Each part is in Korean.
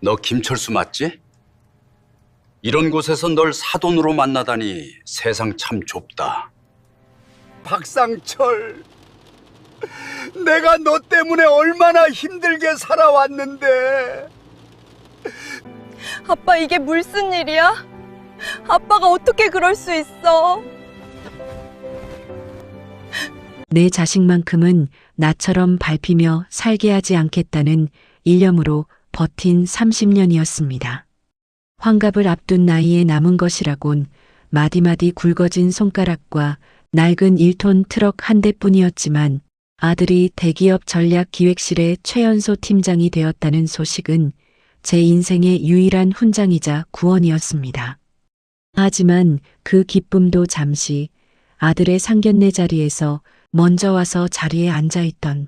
너 김철수 맞지? 이런 곳에서 널 사돈으로 만나다니 세상 참 좁다. 박상철, 내가 너 때문에 얼마나 힘들게 살아왔는데. 아빠, 이게 무슨 일이야? 아빠가 어떻게 그럴 수 있어? 내 자식만큼은 나처럼 밟히며 살게 하지 않겠다는 일념으로 버틴 30년이었습니다. 환갑을 앞둔 나이에 남은 것이라곤 마디마디 굵어진 손가락과 낡은 1톤 트럭 한 대뿐이었지만 아들이 대기업 전략기획실의 최연소 팀장이 되었다는 소식은 제 인생의 유일한 훈장이자 구원이었습니다. 하지만 그 기쁨도 잠시 아들의 상견례 자리에서 먼저 와서 자리에 앉아있던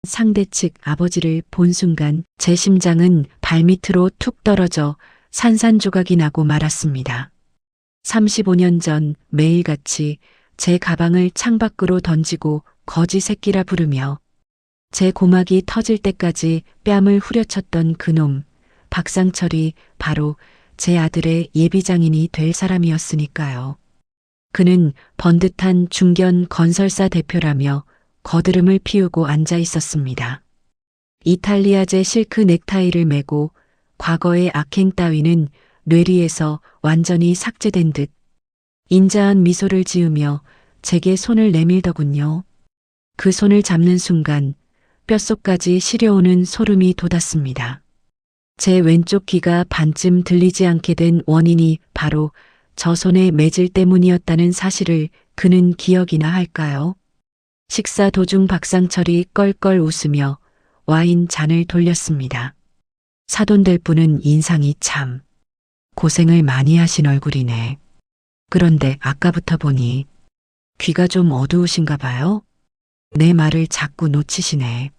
상대 측 아버지를 본 순간 제 심장은 발밑으로 툭 떨어져 산산조각이 나고 말았습니다. 35년 전 매일같이 제 가방을 창밖으로 던지고 거지 새끼라 부르며 제 고막이 터질 때까지 뺨을 후려쳤던 그놈 박상철이 바로 제 아들의 예비장인이 될 사람이었으니까요. 그는 번듯한 중견 건설사 대표라며 거드름을 피우고 앉아 있었습니다. 이탈리아제 실크 넥타이를 메고 과거의 악행 따위는 뇌리에서 완전히 삭제된 듯 인자한 미소를 지으며 제게 손을 내밀더군요. 그 손을 잡는 순간 뼛속까지 시려오는 소름이 돋았습니다. 제 왼쪽 귀가 반쯤 들리지 않게 된 원인이 바로 저 손의 매질 때문이었다는 사실을 그는 기억이나 할까요? 식사 도중 박상철이 껄껄 웃으며 와인 잔을 돌렸습니다. 사돈 될 분은 인상이 참 고생을 많이 하신 얼굴이네. 그런데 아까부터 보니 귀가 좀 어두우신가 봐요? 내 말을 자꾸 놓치시네.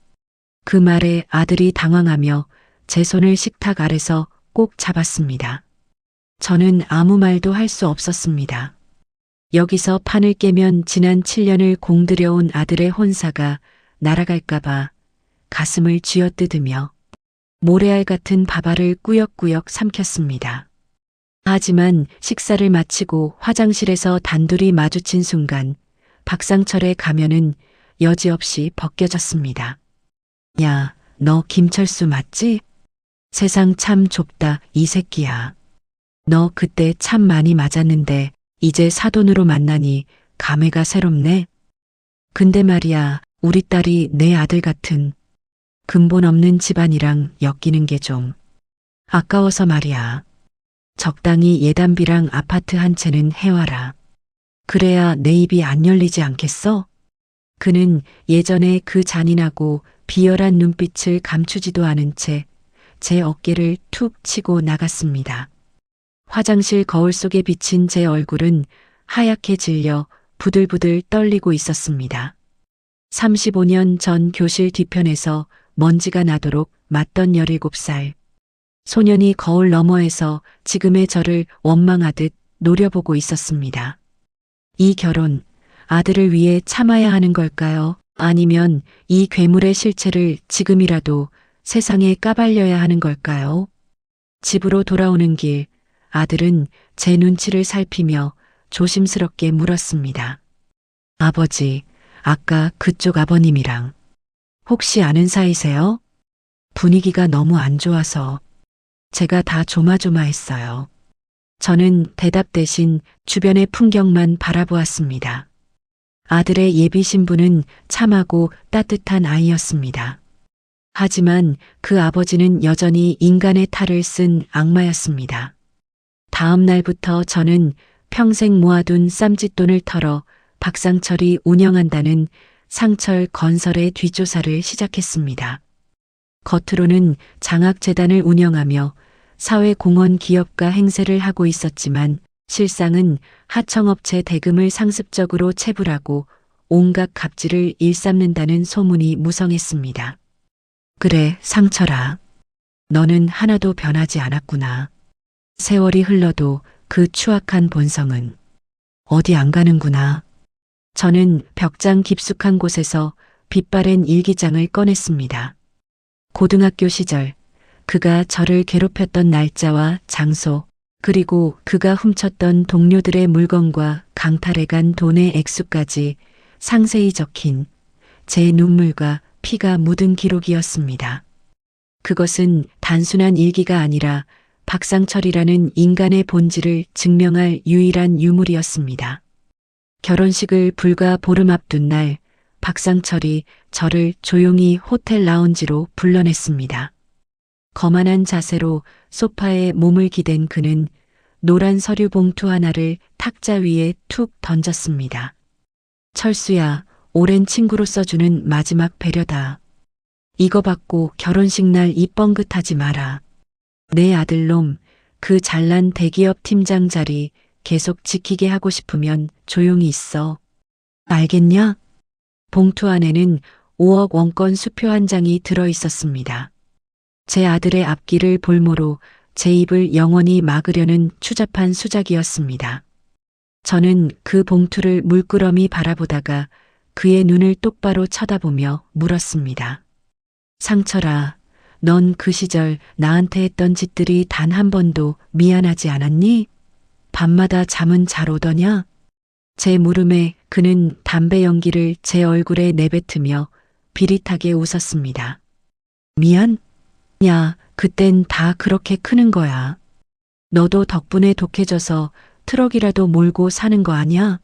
그 말에 아들이 당황하며 제 손을 식탁 아래서 꼭 잡았습니다. 저는 아무 말도 할 수 없었습니다. 여기서 판을 깨면 지난 7년을 공들여온 아들의 혼사가 날아갈까봐 가슴을 쥐어뜯으며 모래알 같은 밥알을 꾸역꾸역 삼켰습니다. 하지만 식사를 마치고 화장실에서 단둘이 마주친 순간 박상철의 가면은 여지없이 벗겨졌습니다. 야, 너 김철수 맞지? 세상 참 좁다, 이 새끼야. 너 그때 참 많이 맞았는데 이제 사돈으로 만나니 감회가 새롭네. 근데 말이야, 우리 딸이 내 아들 같은 근본 없는 집안이랑 엮이는 게 좀 아까워서 말이야. 적당히 예단비랑 아파트 한 채는 해와라. 그래야 내 입이 안 열리지 않겠어? 그는 예전에 그 잔인하고 비열한 눈빛을 감추지도 않은 채 제 어깨를 툭 치고 나갔습니다. 화장실 거울 속에 비친 제 얼굴은 하얗게 질려 부들부들 떨리고 있었습니다. 35년 전 교실 뒤편에서 먼지가 나도록 맞던 17살. 소년이 거울 너머에서 지금의 저를 원망하듯 노려보고 있었습니다. 이 결혼, 아들을 위해 참아야 하는 걸까요? 아니면 이 괴물의 실체를 지금이라도 세상에 까발려야 하는 걸까요? 집으로 돌아오는 길, 아들은 제 눈치를 살피며 조심스럽게 물었습니다. 아버지, 아까 그쪽 아버님이랑 혹시 아는 사이세요? 분위기가 너무 안 좋아서 제가 다 조마조마했어요. 저는 대답 대신 주변의 풍경만 바라보았습니다. 아들의 예비 신부는 참하고 따뜻한 아이였습니다. 하지만 그 아버지는 여전히 인간의 탈을 쓴 악마였습니다. 다음 날부터 저는 평생 모아둔 쌈짓돈을 털어 박상철이 운영한다는 상철 건설의 뒷조사를 시작했습니다. 겉으로는 장학재단을 운영하며 사회공헌 기업가 행세를 하고 있었지만 실상은 하청업체 대금을 상습적으로 체불하고 온갖 갑질을 일삼는다는 소문이 무성했습니다. 그래, 상철아. 너는 하나도 변하지 않았구나. 세월이 흘러도 그 추악한 본성은 어디 안 가는구나. 저는 벽장 깊숙한 곳에서 빛바랜 일기장을 꺼냈습니다. 고등학교 시절 그가 저를 괴롭혔던 날짜와 장소, 그리고 그가 훔쳤던 동료들의 물건과 강탈해간 돈의 액수까지 상세히 적힌 제 눈물과 피가 묻은 기록이었습니다. 그것은 단순한 일기가 아니라 박상철이라는 인간의 본질을 증명할 유일한 유물이었습니다. 결혼식을 불과 보름 앞둔 날, 박상철이 저를 조용히 호텔 라운지로 불러냈습니다. 거만한 자세로 소파에 몸을 기댄 그는 노란 서류 봉투 하나를 탁자 위에 툭 던졌습니다. 철수야, 오랜 친구로 써주는 마지막 배려다. 이거 받고 결혼식 날 입 뻥긋하지 마라. 내 아들놈, 그 잘난 대기업 팀장 자리 계속 지키게 하고 싶으면 조용히 있어. 알겠냐? 봉투 안에는 5억 원권 수표 한 장이 들어 있었습니다. 제 아들의 앞길을 볼모로 제 입을 영원히 막으려는 추잡한 수작이었습니다. 저는 그 봉투를 물끄러미 바라보다가 그의 눈을 똑바로 쳐다보며 물었습니다. 상철아, 넌 그 시절 나한테 했던 짓들이 단 한 번도 미안하지 않았니? 밤마다 잠은 잘 오더냐? 제 물음에 그는 담배 연기를 제 얼굴에 내뱉으며 비릿하게 웃었습니다. 미안? 야, 그땐 다 그렇게 크는 거야. 너도 덕분에 독해져서 트럭이라도 몰고 사는 거 아냐?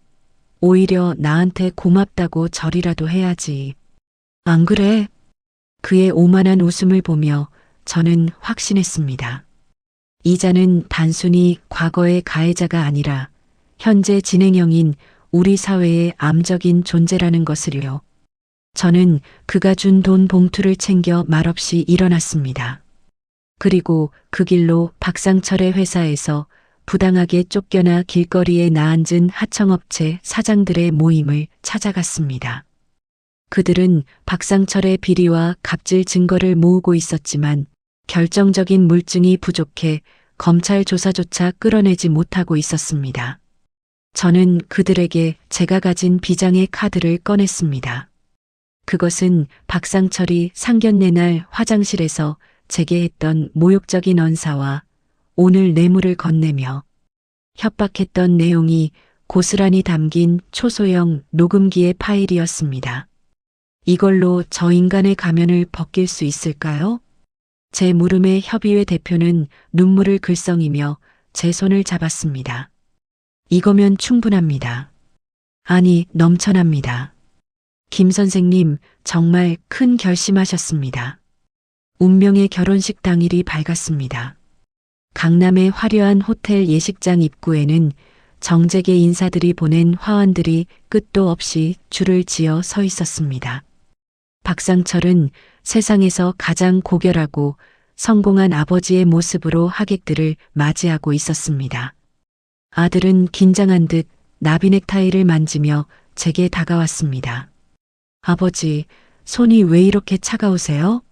오히려 나한테 고맙다고 절이라도 해야지. 안 그래? 그의 오만한 웃음을 보며 저는 확신했습니다. 이자는 단순히 과거의 가해자가 아니라 현재 진행형인 우리 사회의 암적인 존재라는 것을요. 저는 그가 준 돈 봉투를 챙겨 말없이 일어났습니다. 그리고 그 길로 박상철의 회사에서 부당하게 쫓겨나 길거리에 나앉은 하청업체 사장들의 모임을 찾아갔습니다. 그들은 박상철의 비리와 갑질 증거를 모으고 있었지만 결정적인 물증이 부족해 검찰 조사조차 끌어내지 못하고 있었습니다. 저는 그들에게 제가 가진 비장의 카드를 꺼냈습니다. 그것은 박상철이 상견례 날 화장실에서 제게 했던 모욕적인 언사와 오늘 뇌물을 건네며 협박했던 내용이 고스란히 담긴 초소형 녹음기의 파일이었습니다. 이걸로 저 인간의 가면을 벗길 수 있을까요? 제 물음에 협의회 대표는 눈물을 글썽이며 제 손을 잡았습니다. 이거면 충분합니다. 아니, 넘쳐납니다. 김 선생님, 정말 큰 결심하셨습니다. 운명의 결혼식 당일이 밝았습니다. 강남의 화려한 호텔 예식장 입구에는 정재계 인사들이 보낸 화환들이 끝도 없이 줄을 지어 서 있었습니다. 박상철은 세상에서 가장 고결하고 성공한 아버지의 모습으로 하객들을 맞이하고 있었습니다. 아들은 긴장한 듯 나비 넥타이를 만지며 제게 다가왔습니다. 아버지, 손이 왜 이렇게 차가우세요?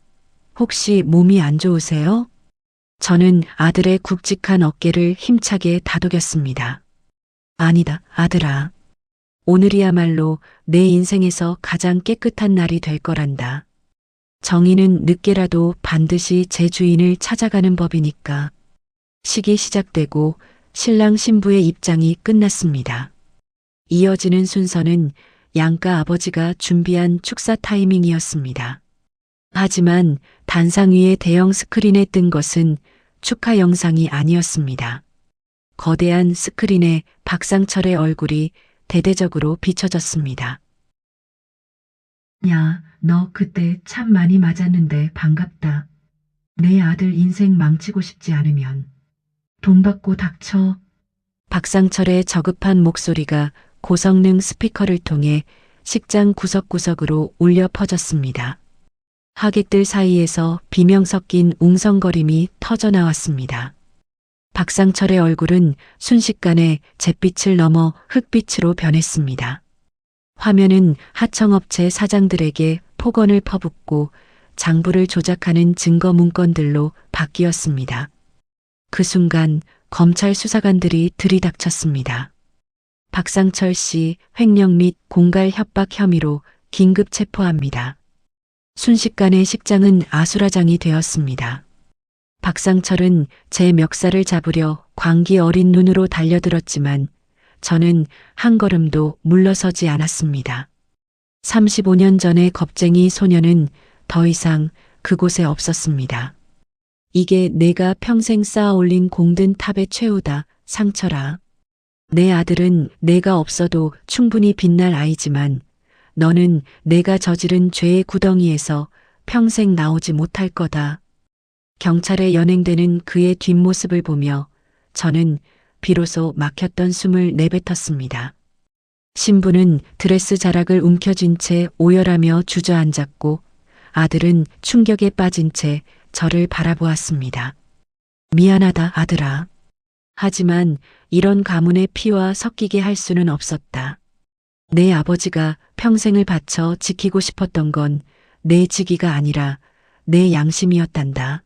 혹시 몸이 안 좋으세요? 저는 아들의 굵직한 어깨를 힘차게 다독였습니다. 아니다, 아들아. 오늘이야말로 내 인생에서 가장 깨끗한 날이 될 거란다. 정의는 늦게라도 반드시 제 주인을 찾아가는 법이니까. 식이 시작되고 신랑 신부의 입장이 끝났습니다. 이어지는 순서는 양가 아버지가 준비한 축사 타이밍이었습니다. 하지만 단상 위의 대형 스크린에 뜬 것은 축하 영상이 아니었습니다. 거대한 스크린에 박상철의 얼굴이 대대적으로 비춰졌습니다. 야, 너 그때 참 많이 맞았는데 반갑다. 내 아들 인생 망치고 싶지 않으면 돈 받고 닥쳐. 박상철의 저급한 목소리가 고성능 스피커를 통해 식장 구석구석으로 울려 퍼졌습니다. 하객들 사이에서 비명 섞인 웅성거림이 터져나왔습니다. 박상철의 얼굴은 순식간에 잿빛을 넘어 흑빛으로 변했습니다. 화면은 하청업체 사장들에게 폭언을 퍼붓고 장부를 조작하는 증거 문건들로 바뀌었습니다. 그 순간 검찰 수사관들이 들이닥쳤습니다. 박상철 씨 횡령 및 공갈 협박 혐의로 긴급 체포합니다. 순식간에 식장은 아수라장이 되었습니다. 박상철은 제 멱살을 잡으려 광기 어린 눈으로 달려들었지만 저는 한 걸음도 물러서지 않았습니다. 35년 전의 겁쟁이 소녀는 더 이상 그곳에 없었습니다. 이게 내가 평생 쌓아 올린 공든 탑의 최후다, 상철아. 내 아들은 내가 없어도 충분히 빛날 아이지만 너는 내가 저지른 죄의 구덩이에서 평생 나오지 못할 거다. 경찰에 연행되는 그의 뒷모습을 보며 저는 비로소 막혔던 숨을 내뱉었습니다. 신부는 드레스 자락을 움켜쥔 채 오열하며 주저앉았고 아들은 충격에 빠진 채 저를 바라보았습니다. 미안하다, 아들아. 하지만 이런 가문의 피와 섞이게 할 수는 없었다. 내 아버지가 평생을 바쳐 지키고 싶었던 건 내 직위가 아니라 내 양심이었단다.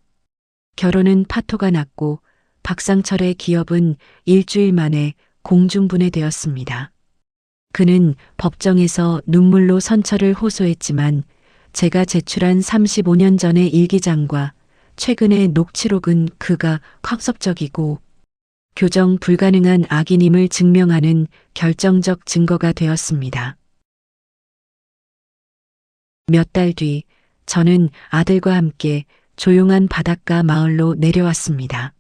결혼은 파토가 났고 박상철의 기업은 일주일 만에 공중분해되었습니다. 그는 법정에서 눈물로 선처를 호소했지만 제가 제출한 35년 전의 일기장과 최근의 녹취록은 그가 학습적이고 교정 불가능한 악인임을 증명하는 결정적 증거가 되었습니다. 몇 달 뒤 저는 아들과 함께 조용한 바닷가 마을로 내려왔습니다.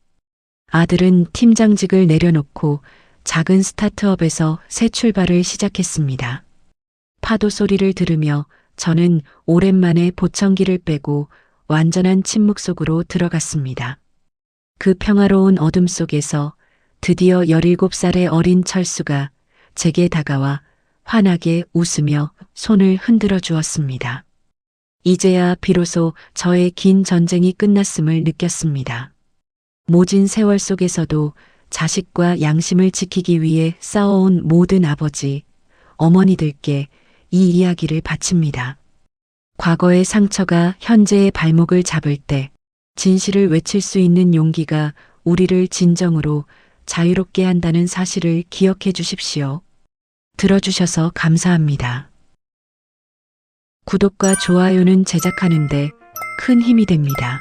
아들은 팀장직을 내려놓고 작은 스타트업에서 새 출발을 시작했습니다. 파도 소리를 들으며 저는 오랜만에 보청기를 빼고 완전한 침묵 속으로 들어갔습니다. 그 평화로운 어둠 속에서 드디어 17살의 어린 철수가 제게 다가와 환하게 웃으며 손을 흔들어 주었습니다. 이제야 비로소 저의 긴 전쟁이 끝났음을 느꼈습니다. 모진 세월 속에서도 자식과 양심을 지키기 위해 싸워온 모든 아버지, 어머니들께 이 이야기를 바칩니다. 과거의 상처가 현재의 발목을 잡을 때 진실을 외칠 수 있는 용기가 우리를 진정으로 자유롭게 한다는 사실을 기억해 주십시오. 들어주셔서 감사합니다. 구독과 좋아요는 제작하는데 큰 힘이 됩니다.